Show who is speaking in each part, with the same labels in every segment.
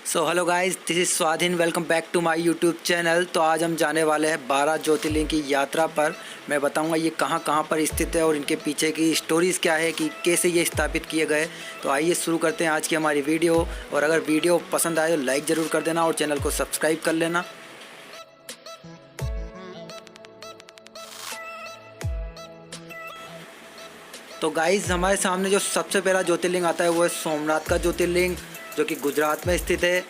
Speaker 1: So hello guys, this is Swadhin. Welcome back to my YouTube channel. तो आज हम जाने वाले हैं 12 ज्योतिर्लिंग की यात्रा पर। मैं बताऊंगा ये कहां कहां पर स्थित है और इनके पीछे की स्टोरीज़ क्या है कि कैसे ये स्थापित किए गए। तो आइए शुरू करते हैं आज की हमारी वीडियो। और अगर वीडियो पसंद आए तो लाइक ज़रूर कर देना और चैनल को सब्सक्राइब कर लेना। तो गाइस, हमारे सामने जो सबसे पहला ज्योतिर्लिंग आता है वो है सोमनाथ का ज्योतिर्लिंग, जो कि गुजरात में स्थित है।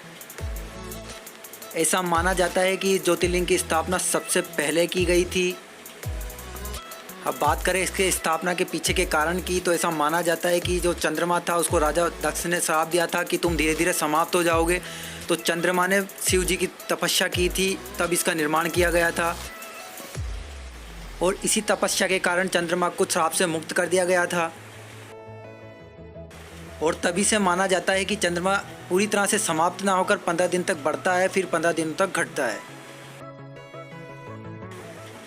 Speaker 1: ऐसा माना जाता है कि ज्योतिर्लिंग की स्थापना सबसे पहले की गई थी। अब बात करें इसके स्थापना के पीछे के कारण की, तो ऐसा माना जाता है कि जो चंद्रमा था उसको राजा दक्ष ने श्राप दिया था कि तुम धीरे धीरे समाप्त हो जाओगे। तो चंद्रमा ने शिव जी की तपस्या की थी, तब इसका निर्माण किया गया था। और इसी तपस्या के कारण चंद्रमा को श्राप से मुक्त कर दिया गया था। और तभी से माना जाता है कि चंद्रमा पूरी तरह से समाप्त ना होकर 15 दिन तक बढ़ता है, फिर 15 दिन तक घटता है।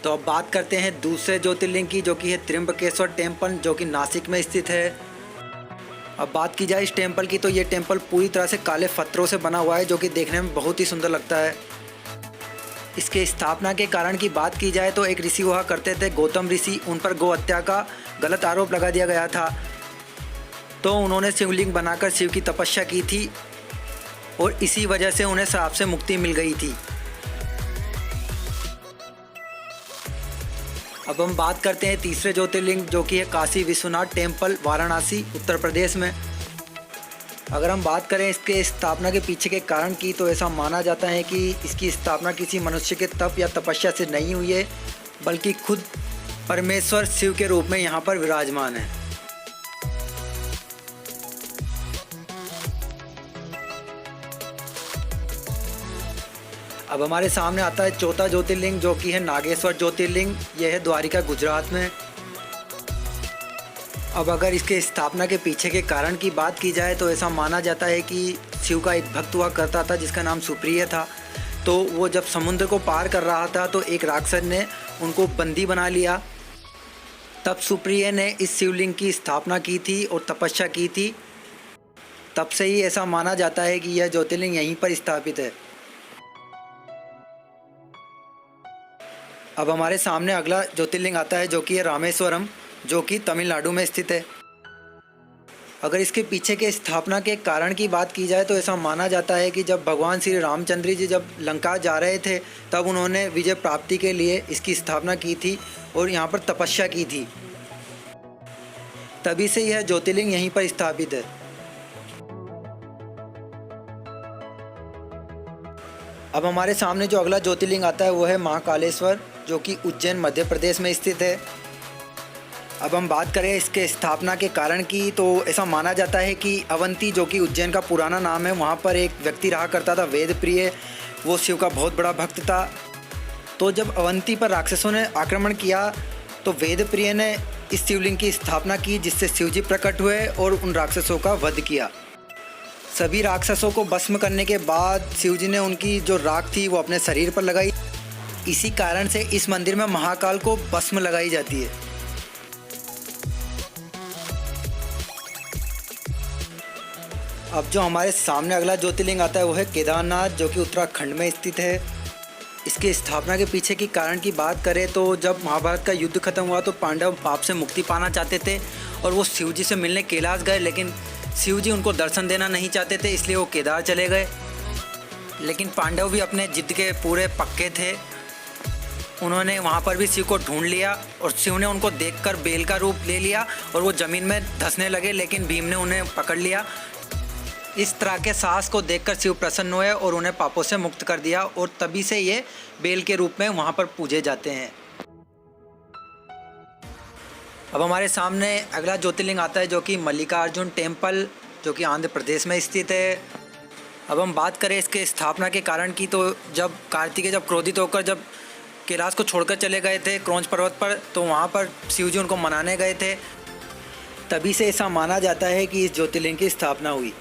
Speaker 1: तो अब बात करते हैं दूसरे ज्योतिर्लिंग की, जो कि है त्र्यंबकेश्वर टेम्पल, जो कि नासिक में स्थित है। अब बात की जाए इस टेम्पल की, तो ये टेम्पल पूरी तरह से काले पत्थरों से बना हुआ है, जो कि देखने में बहुत ही सुंदर लगता है। इसके स्थापना के कारण की बात की जाए तो एक ऋषि हुआ करते थे, गौतम ऋषि। उन पर गौ हत्या का गलत आरोप लगा दिया गया था। तो उन्होंने शिवलिंग बनाकर शिव की तपस्या की थी और इसी वजह से उन्हें श्राप से मुक्ति मिल गई थी। अब हम बात करते हैं तीसरे ज्योतिर्लिंग, जो कि है काशी विश्वनाथ टेम्पल, वाराणसी, उत्तर प्रदेश में। अगर हम बात करें इसके स्थापना के पीछे के कारण की, तो ऐसा माना जाता है कि इसकी स्थापना किसी मनुष्य के तप या तपस्या से नहीं हुई है, बल्कि खुद परमेश्वर शिव के रूप में यहाँ पर विराजमान है। अब हमारे सामने आता है चौथा ज्योतिर्लिंग, जो कि है नागेश्वर ज्योतिर्लिंग। यह है द्वारिका, गुजरात में। अब अगर इसके स्थापना के पीछे के कारण की बात की जाए तो ऐसा माना जाता है कि शिव का एक भक्त हुआ करता था जिसका नाम सुप्रिय था। तो वो जब समुद्र को पार कर रहा था तो एक राक्षस ने उनको बंदी बना लिया। तब सुप्रिय ने इस शिवलिंग की स्थापना की थी और तपस्या की थी। तब से ही ऐसा माना जाता है कि यह ज्योतिर्लिंग यहीं पर स्थापित है। अब हमारे सामने अगला ज्योतिर्लिंग आता है, जो कि है रामेश्वरम, जो कि तमिलनाडु में स्थित है। अगर इसके पीछे के स्थापना के कारण की बात की जाए तो ऐसा माना जाता है कि जब भगवान श्री रामचंद्र जी जब लंका जा रहे थे, तब उन्होंने विजय प्राप्ति के लिए इसकी स्थापना की थी और यहाँ पर तपस्या की थी। तभी से यह ज्योतिर्लिंग यहीं पर स्थापित है। अब हमारे सामने जो अगला ज्योतिर्लिंग आता है वो है महाकालेश्वर, जो कि उज्जैन, मध्य प्रदेश में स्थित है। अब हम बात करें इसके स्थापना के कारण की, तो ऐसा माना जाता है कि अवंती, जो कि उज्जैन का पुराना नाम है, वहाँ पर एक व्यक्ति रहा करता था, वेदप्रिय। वो शिव का बहुत बड़ा भक्त था। तो जब अवंती पर राक्षसों ने आक्रमण किया तो वेदप्रिय ने इस शिवलिंग की स्थापना की, जिससे शिवजी प्रकट हुए और उन राक्षसों का वध किया। सभी राक्षसों को भस्म करने के बाद शिवजी ने उनकी जो राख थी वो अपने शरीर पर लगाई। इसी कारण से इस मंदिर में महाकाल को भस्म लगाई जाती है। अब जो हमारे सामने अगला ज्योतिर्लिंग आता है वो है केदारनाथ, जो कि उत्तराखंड में स्थित है। इसकी स्थापना के पीछे की कारण की बात करें तो जब महाभारत का युद्ध खत्म हुआ तो पांडव पाप से मुक्ति पाना चाहते थे और वो शिवजी से मिलने कैलाश गए, लेकिन शिवजी उनको दर्शन देना नहीं चाहते थे, इसलिए वो केदार चले गए। लेकिन पांडव भी अपने जिद के पूरे पक्के थे। उन्होंने वहाँ पर भी शिव को ढूंढ लिया और शिव ने उनको देखकर बेल का रूप ले लिया और वो ज़मीन में धंसने लगे, लेकिन भीम ने उन्हें पकड़ लिया। इस तरह के साहस को देखकर शिव प्रसन्न हुए और उन्हें पापों से मुक्त कर दिया और तभी से ये बेल के रूप में वहाँ पर पूजे जाते हैं। अब हमारे सामने अगला ज्योतिर्लिंग आता है, जो कि मल्लिकार्जुन टेम्पल, जो कि आंध्र प्रदेश में स्थित है। अब हम बात करें इसके स्थापना के कारण की, तो जब कार्तिकेय जब क्रोधित होकर जब कैलाश को छोड़कर चले गए थे क्रौंच पर्वत पर, तो वहाँ पर शिवजी उनको मनाने गए थे। तभी से ऐसा माना जाता है कि इस ज्योतिर्लिंग की स्थापना हुई।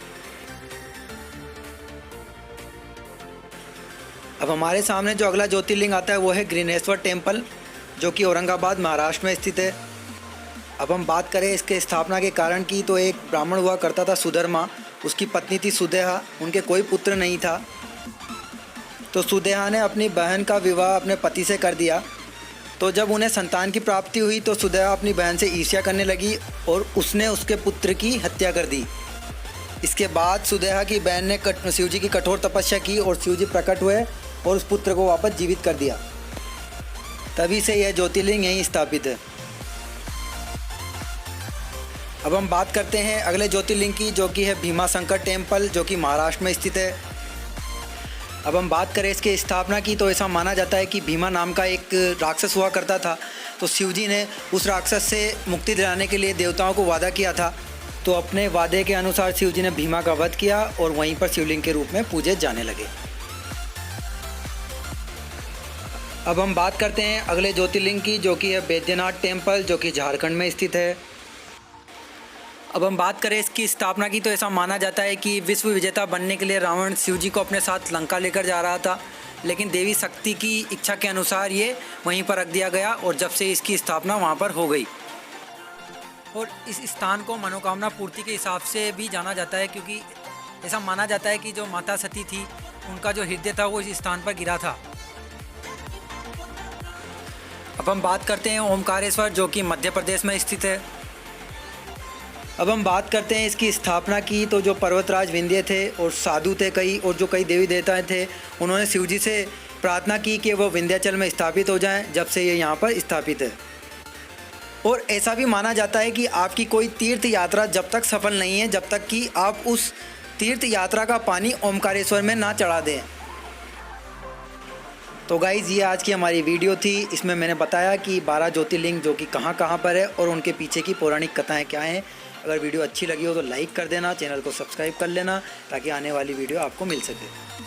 Speaker 1: अब हमारे सामने जो अगला ज्योतिर्लिंग आता है वो है ग्रीनेश्वर टेम्पल, जो कि औरंगाबाद, महाराष्ट्र में स्थित है। अब हम बात करें इसके स्थापना के कारण की, तो एक ब्राह्मण हुआ करता था सुधर्मा, उसकी पत्नी थी सुदेहा, उनके कोई पुत्र नहीं था। तो सुदेहा ने अपनी बहन का विवाह अपने पति से कर दिया। तो जब उन्हें संतान की प्राप्ति हुई तो सुदेहा अपनी बहन से ईर्ष्या करने लगी और उसने उसके पुत्र की हत्या कर दी। इसके बाद सुदेहा की बहन ने शिवजी की कठोर तपस्या की और शिवजी प्रकट हुए और उस पुत्र को वापस जीवित कर दिया। तभी से यह ज्योतिर्लिंग यहीं स्थापित है। अब हम बात करते हैं अगले ज्योतिर्लिंग की, जो कि है भीमाशंकर टेम्पल, जो कि महाराष्ट्र में स्थित है। अब हम बात करें इसके स्थापना की, तो ऐसा माना जाता है कि भीमा नाम का एक राक्षस हुआ करता था। तो शिवजी ने उस राक्षस से मुक्ति दिलाने के लिए देवताओं को वादा किया था। तो अपने वादे के अनुसार शिवजी ने भीमा का वध किया और वहीं पर शिवलिंग के रूप में पूजे जाने लगे। अब हम बात करते हैं अगले ज्योतिर्लिंग की, जो कि है बैद्यनाथ टेम्पल, जो कि झारखंड में स्थित है। अब हम बात करें इसकी स्थापना की, तो ऐसा माना जाता है कि विश्व विजेता बनने के लिए रावण शिवजी को अपने साथ लंका लेकर जा रहा था, लेकिन देवी शक्ति की इच्छा के अनुसार ये वहीं पर रख दिया गया और जब से इसकी स्थापना वहाँ पर हो गई। और इस स्थान को मनोकामना पूर्ति के हिसाब से भी जाना जाता है, क्योंकि ऐसा माना जाता है कि जो माता सती थी उनका जो हृदय था वो इस स्थान पर गिरा था। अब हम बात करते हैं ओमकारेश्वर, जो कि मध्य प्रदेश में स्थित है। अब हम बात करते हैं इसकी स्थापना की, तो जो पर्वतराज विंध्य थे और साधु थे कई, और जो कई देवी देवता थे, उन्होंने शिवजी से प्रार्थना की कि वो विंध्याचल में स्थापित हो जाएं, जब से ये यहाँ पर स्थापित है। और ऐसा भी माना जाता है कि आपकी कोई तीर्थ यात्रा जब तक सफल नहीं है, जब तक कि आप उस तीर्थ यात्रा का पानी ओमकारेश्वर में ना चढ़ा दें। तो गाइज़, ये आज की हमारी वीडियो थी। इसमें मैंने बताया कि 12 ज्योतिर्लिंग जो कि कहाँ कहाँ पर है और उनके पीछे की पौराणिक कथाएं क्या हैं। अगर वीडियो अच्छी लगी हो तो लाइक कर देना, चैनल को सब्सक्राइब कर लेना ताकि आने वाली वीडियो आपको मिल सके।